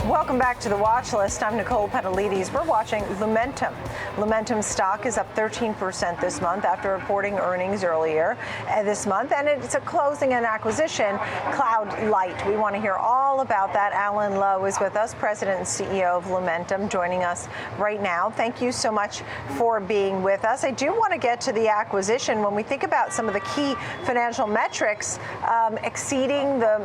Welcome back to the watch list. I'm Nicole Petalides. We're watching Lumentum. Lumentum stock is up 13% this month after reporting earnings earlier this month, and it's a closing and acquisition, Cloudlight. We want to hear all about that. Alan Lowe is with us, President and CEO of Lumentum, joining us right now. Thank you so much for being with us. I do want to get to the acquisition. When we think about some of the key financial metrics exceeding the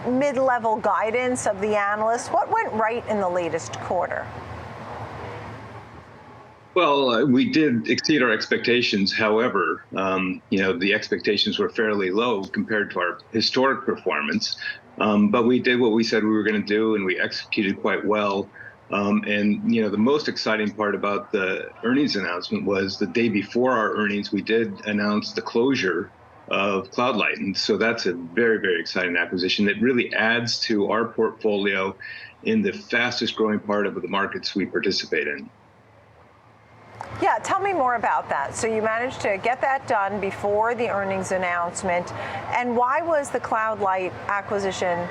mid-level guidance of the analysts, what went right in the latest quarter? Well, we did exceed our expectations. However, the expectations were fairly low compared to our historic performance. But we did what we said we were going to do, and we executed quite well. The most exciting part about the earnings announcement was the day before our earnings, we did announce the closure of Cloudlight. And so that's a very, very exciting acquisition that really adds to our portfolio in the fastest growing part of the markets we participate in. Yeah, tell me more about that. So you managed to get that done before the earnings announcement. And why was the Cloudlight acquisition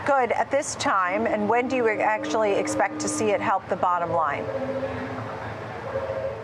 good at this time? And when do you actually expect to see it help the bottom line?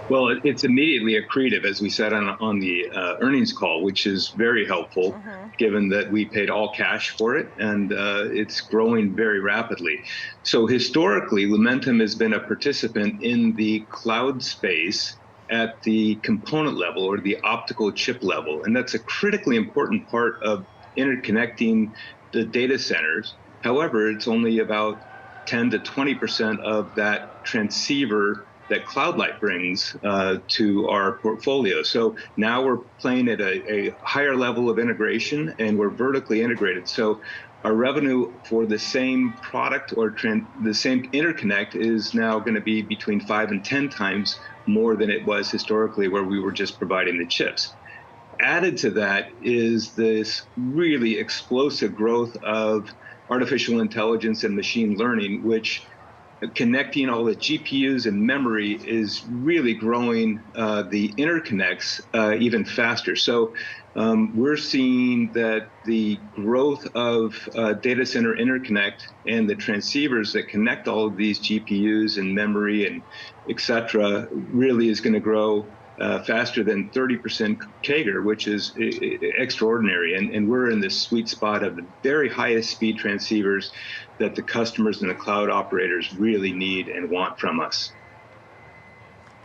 Well, it's immediately accretive, as we said on the earnings call, which is very helpful, given that we paid all cash for it, and it's growing very rapidly. So historically, Lumentum has been a participant in the cloud space at the component level or the optical chip level, and that's a critically important part of interconnecting the data centers. However, it's only about 10 to 20% of that transceiver that Cloudlight brings to our portfolio. So now we're playing at a higher level of integration, and we're vertically integrated. So our revenue for the same product or the same interconnect is now going to be between 5 and 10 times more than it was historically, where we were just providing the chips. Added to that is this really explosive growth of artificial intelligence and machine learning, which connecting all the GPUs and memory is really growing the interconnects even faster. So we're seeing that the growth of data center interconnect and the transceivers that connect all of these GPUs and memory and et cetera really is going to grow faster than 30% CAGR, which is extraordinary. And we're in this sweet spot of the very highest speed transceivers that the customers and the cloud operators really need and want from us.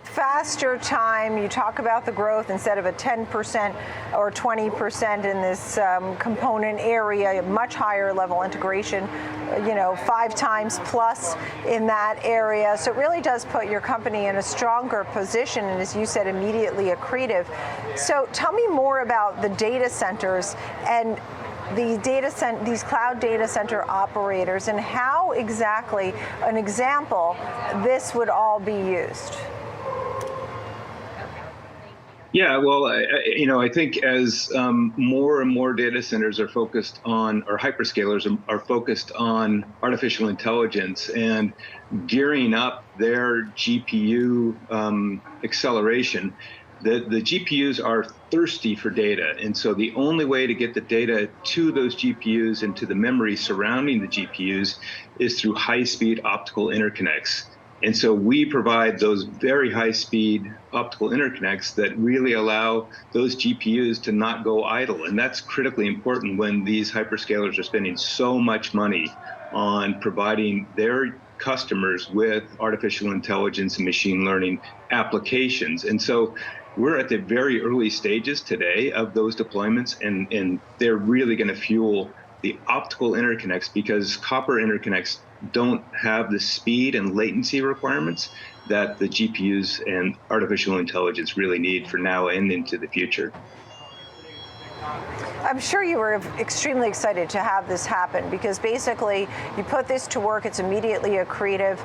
Faster time, you talk about the growth instead of a 10% or 20% in this component area, much higher level integration, 5 times plus in that area. So it really does put your company in a stronger position, and as you said, immediately accretive. So tell me more about the data centers and these cloud data center operators, and how exactly, an example, this would all be used. Yeah, well, I think as more and more data centers are focused on, or hyperscalers are focused on artificial intelligence and gearing up their GPU acceleration, the GPUs are thirsty for data. And so the only way to get the data to those GPUs and to the memory surrounding the GPUs is through high-speed optical interconnects. And so we provide those very high-speed optical interconnects that really allow those GPUs to not go idle. And that's critically important when these hyperscalers are spending so much money on providing their customers with artificial intelligence and machine learning applications. And so we're at the very early stages today of those deployments, and they're really going to fuel the optical interconnects, because copper interconnects don't have the speed and latency requirements that the GPUs and artificial intelligence really need for now and into the future. I'm sure you were extremely excited to have this happen, because basically you put this to work, it's immediately accretive.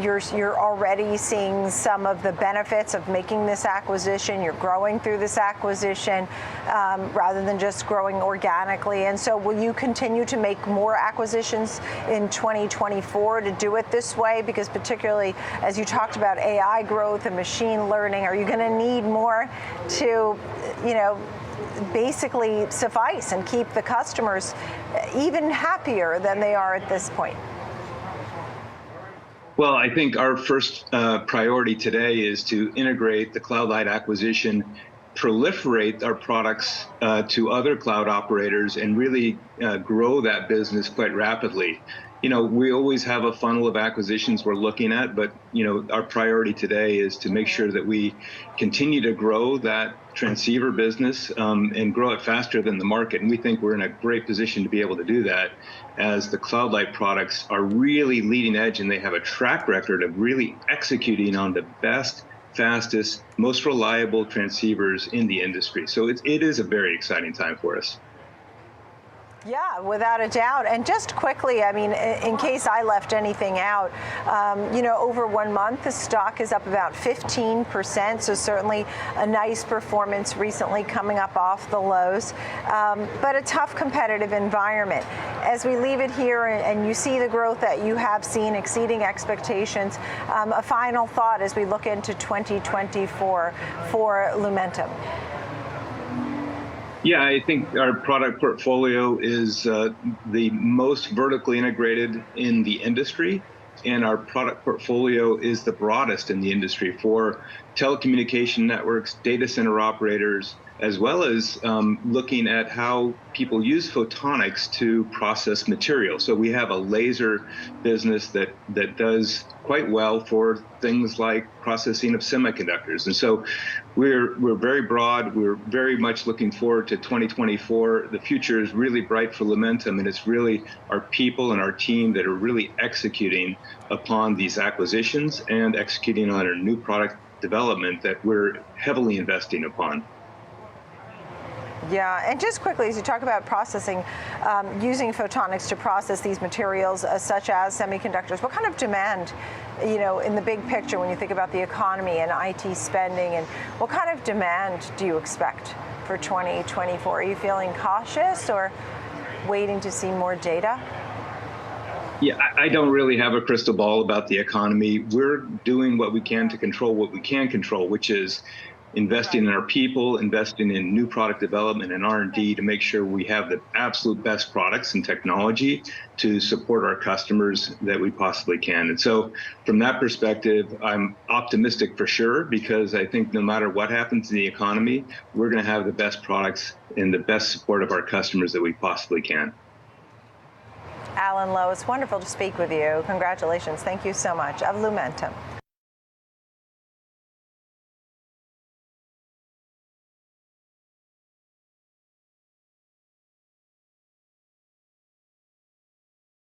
You're already seeing some of the benefits of making this acquisition. You're growing through this acquisition rather than just growing organically. And so will you continue to make more acquisitions in 2024 to do it this way? Because particularly as you talked about AI growth and machine learning, are you going to need more to, basically suffice and keep the customers even happier than they are at this point? Well, I think our first priority today is to integrate the Cloudlight acquisition, proliferate our products to other cloud operators, and really grow that business quite rapidly. We always have a funnel of acquisitions we're looking at, but our priority today is to make sure that we continue to grow that transceiver business and grow it faster than the market. And we think we're in a great position to be able to do that, as the Cloudlight products are really leading edge and they have a track record of really executing on the best, fastest, most reliable transceivers in the industry. So it is a very exciting time for us. Yeah, without a doubt. And just quickly, I mean, in case I left anything out, over 1 month, the stock is up about 15%. So certainly a nice performance recently, coming up off the lows, but a tough competitive environment. As we leave it here and you see the growth that you have seen exceeding expectations, a final thought as we look into 2024 for Lumentum. Yeah, I think our product portfolio is the most vertically integrated in the industry, and our product portfolio is the broadest in the industry for telecommunication networks, data center operators, as well as looking at how people use photonics to process material. So we have a laser business that does quite well for things like processing of semiconductors. And so we're very broad. We're very much looking forward to 2024. The future is really bright for Lumentum, and it's really our people and our team that are really executing upon these acquisitions and executing on our new product development that we're heavily investing upon. Yeah, and just quickly, as you talk about processing, using photonics to process these materials such as semiconductors, what kind of demand, in the big picture when you think about the economy and IT spending, and what kind of demand do you expect for 2024? Are you feeling cautious or waiting to see more data? Yeah, I don't really have a crystal ball about the economy. We're doing what we can to control what we can control, which is investing in our people, investing in new product development and R&D to make sure we have the absolute best products and technology to support our customers that we possibly can. And so from that perspective, I'm optimistic for sure, because I think no matter what happens in the economy, we're going to have the best products and the best support of our customers that we possibly can. Alan Lowe, it's wonderful to speak with you. Congratulations. Thank you so much. Of Lumentum.